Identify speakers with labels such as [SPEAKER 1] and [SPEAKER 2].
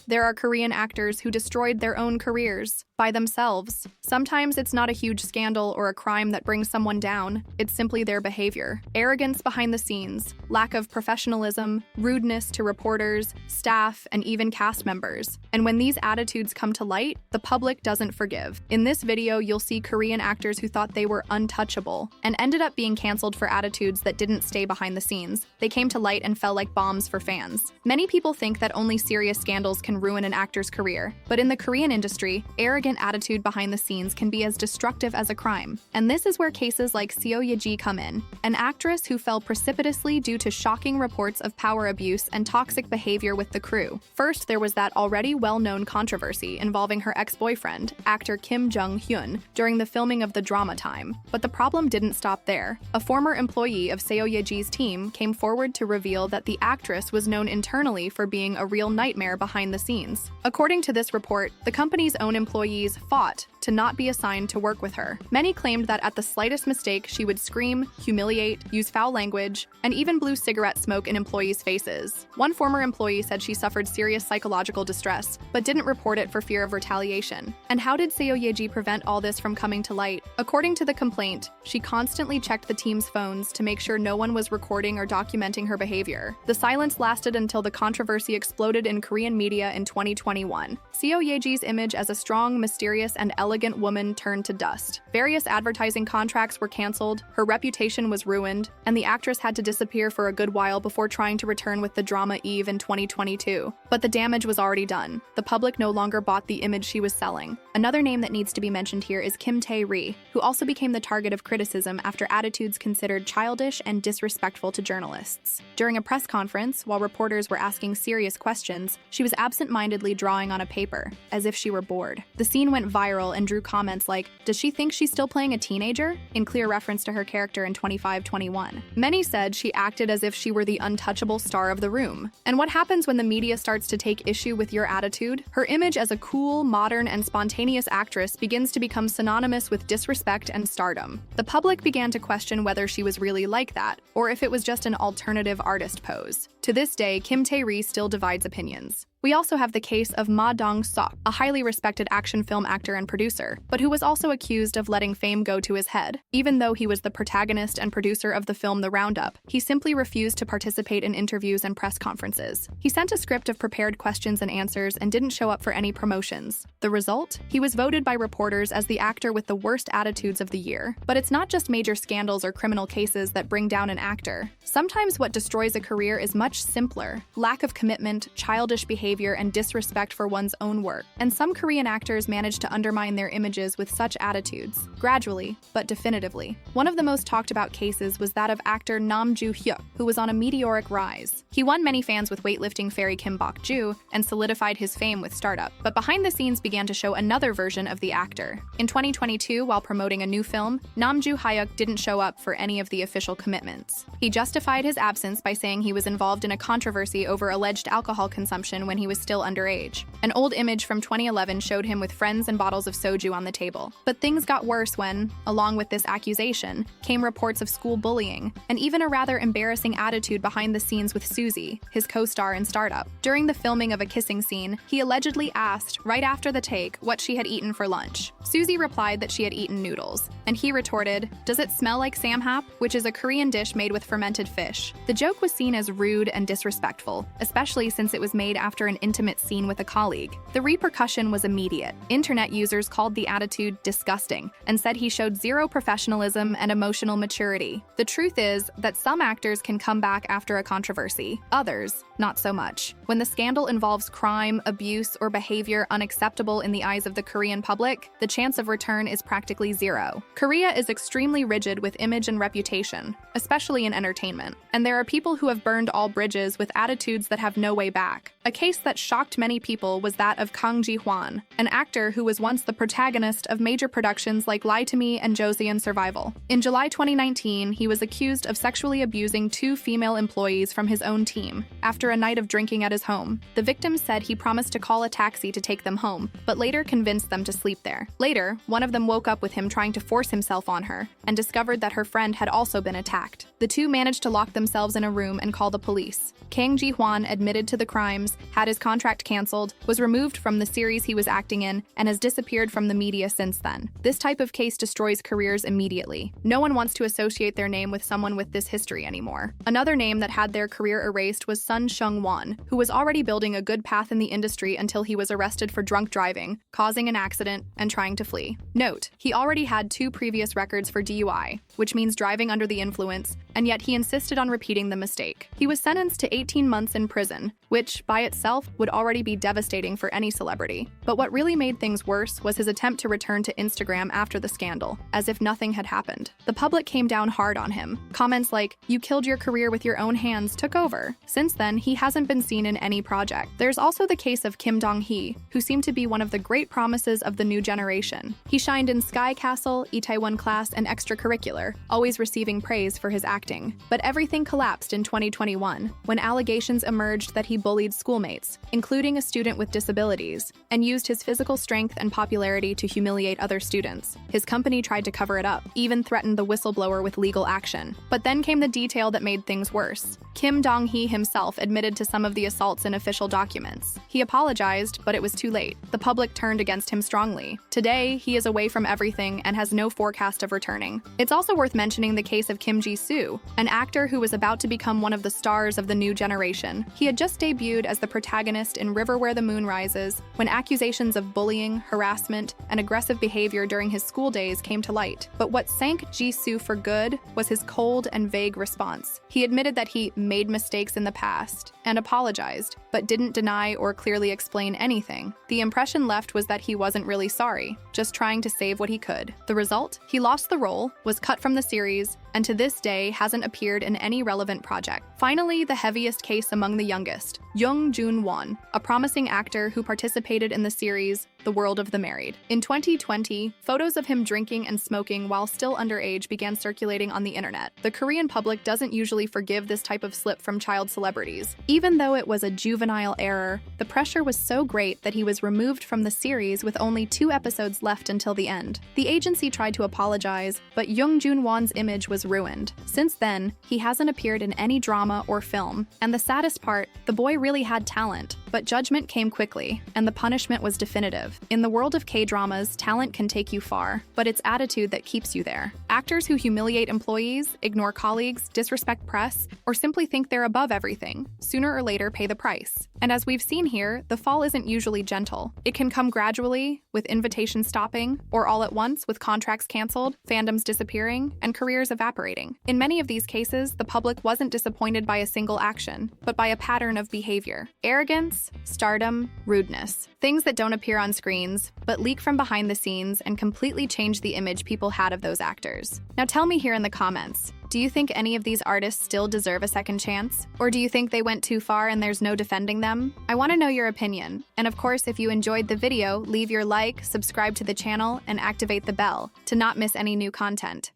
[SPEAKER 1] There are Korean actors who destroyed their own careers by themselves. Sometimes it's not a huge scandal or a crime that brings someone down, it's simply their behavior. Arrogance behind the scenes, lack of professionalism, rudeness to reporters, staff, and even cast members. And when these attitudes come to light, the public doesn't forgive. In this video, you'll see Korean actors who thought they were untouchable and ended up being canceled for attitudes that didn't stay behind the scenes. They came to light and fell like bombs for fans. Many people think that only serious scandals can ruin an actor's career, but in the Korean industry, arrogant attitude behind the scenes can be as destructive as a crime. And this is where cases like Seo Ye-ji come in, an actress who fell precipitously due to shocking reports of power abuse and toxic behavior with the crew. First, there was that already well-known controversy involving her ex-boyfriend, actor Kim Jung-hyun, during the filming of the drama Time. But the problem didn't stop there. A former employee of Seo Ye-ji's team came forward to reveal that the actress was known internally for being a real nightmare behind the scenes. According to this report, the company's own employees fought to not be assigned to work with her. Many claimed that at the slightest mistake, she would scream, humiliate, use foul language, and even blew cigarette smoke in employees' faces. One former employee said she suffered serious psychological distress, but didn't report it for fear of retaliation. And how did Seo Ye-ji prevent all this from coming to light? According to the complaint, she constantly checked the team's phones to make sure no one was recording or documenting her behavior. The silence lasted until the controversy exploded in Korean media in 2021. Seo Ye-ji's image as a strong, mysterious, and elegant woman turned to dust. Various advertising contracts were canceled, her reputation was ruined, and the actress had to disappear for a good while before trying to return with the drama Eve in 2022. But the damage was already done. The public no longer bought the image she was selling. Another name that needs to be mentioned here is Kim Tae-ri, who also became the target of criticism after attitudes considered childish and disrespectful to journalists. During a press conference, while reporters were asking serious questions, she was absent-mindedly drawing on a paper, as if she were bored. The scene went viral and drew comments like, "Does she think she's still playing a teenager?" in clear reference to her character in 25-21. Many said she acted as if she were the untouchable star of the room. And what happens when the media starts to take issue with your attitude? Her image as a cool, modern, and spontaneous actress begins to become synonymous with disrespect and stardom. The public began to question whether she was really like that, or if it was just an alternative artist pose. To this day, Kim Tae-ri still divides opinions. We also have the case of Ma Dong-seok, a highly respected action film actor and producer, but who was also accused of letting fame go to his head. Even though he was the protagonist and producer of the film The Roundup, he simply refused to participate in interviews and press conferences. He sent a script of prepared questions and answers and didn't show up for any promotions. The result? He was voted by reporters as the actor with the worst attitudes of the year. But it's not just major scandals or criminal cases that bring down an actor. Sometimes what destroys a career is much simpler: lack of commitment, childish behavior, and disrespect for one's own work. And some Korean actors manage to undermine their images with such attitudes, gradually, but definitively. One of the most talked about cases was that of actor Nam Joo-hyuk, who was on a meteoric rise. He won many fans with weightlifting fairy Kim Bok-joo and solidified his fame with Startup. But behind the scenes began to show another version of the actor. In 2022, while promoting a new film, Nam Joo-hyuk didn't show up for any of the official commitments. He justified his absence by saying he was involved in a controversy over alleged alcohol consumption when he was still underage. An old image from 2011 showed him with friends and bottles of soju on the table. But things got worse when, along with this accusation, came reports of school bullying, and even a rather embarrassing attitude behind the scenes with Suzy, his co-star in Startup. During the filming of a kissing scene, he allegedly asked, right after the take, what she had eaten for lunch. Suzy replied that she had eaten noodles, and he retorted, "Does it smell like samhap?" which is a Korean dish made with fermented fish. The joke was seen as rude and disrespectful, especially since it was made after an intimate scene with a colleague. The repercussion was immediate. Internet users called the attitude disgusting and said he showed zero professionalism and emotional maturity. The truth is that some actors can come back after a controversy, others not so much. When the scandal involves crime, abuse, or behavior unacceptable in the eyes of the Korean public, the chance of return is practically zero. Korea is extremely rigid with image and reputation, especially in entertainment, and there are people who have burned all bridges with attitudes that have no way back. A case that shocked many people was that of Kang Ji-hwan, an actor who was once the protagonist of major productions like Lie to Me and Joseon Survival. In July 2019, he was accused of sexually abusing 2 female employees from his own team after a night of drinking at his home. The victims said he promised to call a taxi to take them home, but later convinced them to sleep there. Later, one of them woke up with him trying to force himself on her and discovered that her friend had also been attacked. The two managed to lock themselves in a room and call the police. Kang Ji-hwan admitted to the crimes, had had his contract canceled, was removed from the series he was acting in, and has disappeared from the media since then. This type of case destroys careers immediately. No one wants to associate their name with someone with this history anymore. Another name that had their career erased was Sun Seung-won, who was already building a good path in the industry until he was arrested for drunk driving, causing an accident, and trying to flee. Note, he already had 2 previous records for DUI, which means driving under the influence, and yet he insisted on repeating the mistake. He was sentenced to 18 months in prison, which, by itself, would already be devastating for any celebrity. But what really made things worse was his attempt to return to Instagram after the scandal, as if nothing had happened. The public came down hard on him. Comments like, "You killed your career with your own hands," took over. Since then, he hasn't been seen in any project. There's also the case of Kim Dong-hee, who seemed to be one of the great promises of the new generation. He shined in Sky Castle, Itaewon Class, and Extracurricular, always receiving praise for his acting. But everything collapsed in 2021, when allegations emerged that he bullied schoolmates, including a student with disabilities, and used his physical strength and popularity to humiliate other students. His company tried to cover it up, even threatened the whistleblower with legal action. But then came the detail that made things worse. Kim Dong-hee himself admitted to some of the assaults in official documents. He apologized, but it was too late. The public turned against him strongly. Today, he is away from everything and has no forecast of returning. It's also worth mentioning the case of Kim Ji-soo, an actor who was about to become one of the stars of the new generation. He had just debuted as the protagonist in River Where the Moon Rises when accusations of bullying, harassment, and aggressive behavior during his school days came to light. But what sank Ji-soo for good was his cold and vague response. He admitted that he made mistakes in the past and apologized, but didn't deny or clearly explain anything. The impression left was that he wasn't really sorry, just trying to save what he could. The result? He lost the role, was cut from the series, and to this day hasn't appeared in any relevant project. Finally, the heaviest case among the youngest, Young Joon-won, a promising actor who participated in the series The World of the Married. In 2020, photos of him drinking and smoking while still underage began circulating on the internet. The Korean public doesn't usually forgive this type of slip from child celebrities. Even though it was a juvenile error, the pressure was so great that he was removed from the series with only 2 episodes left until the end. The agency tried to apologize, but Young Joon-won's image was ruined. Since then, he hasn't appeared in any drama or film. And the saddest part, the boy really had talent, but judgment came quickly, and the punishment was definitive. In the world of K-dramas, talent can take you far, but it's attitude that keeps you there. Actors who humiliate employees, ignore colleagues, disrespect press, or simply think they're above everything, sooner or later pay the price. And as we've seen here, the fall isn't usually gentle. It can come gradually, with invitations stopping, or all at once with contracts canceled, fandoms disappearing, and careers evaporating. In many of these cases, the public wasn't disappointed by a single action, but by a pattern of behavior. Arrogance, stardom, rudeness. Things that don't appear on screens, but leak from behind the scenes and completely change the image people had of those actors. Now tell me here in the comments, do you think any of these artists still deserve a second chance? Or do you think they went too far and there's no defending them? I want to know your opinion. And of course, if you enjoyed the video, leave your like, subscribe to the channel, and activate the bell to not miss any new content.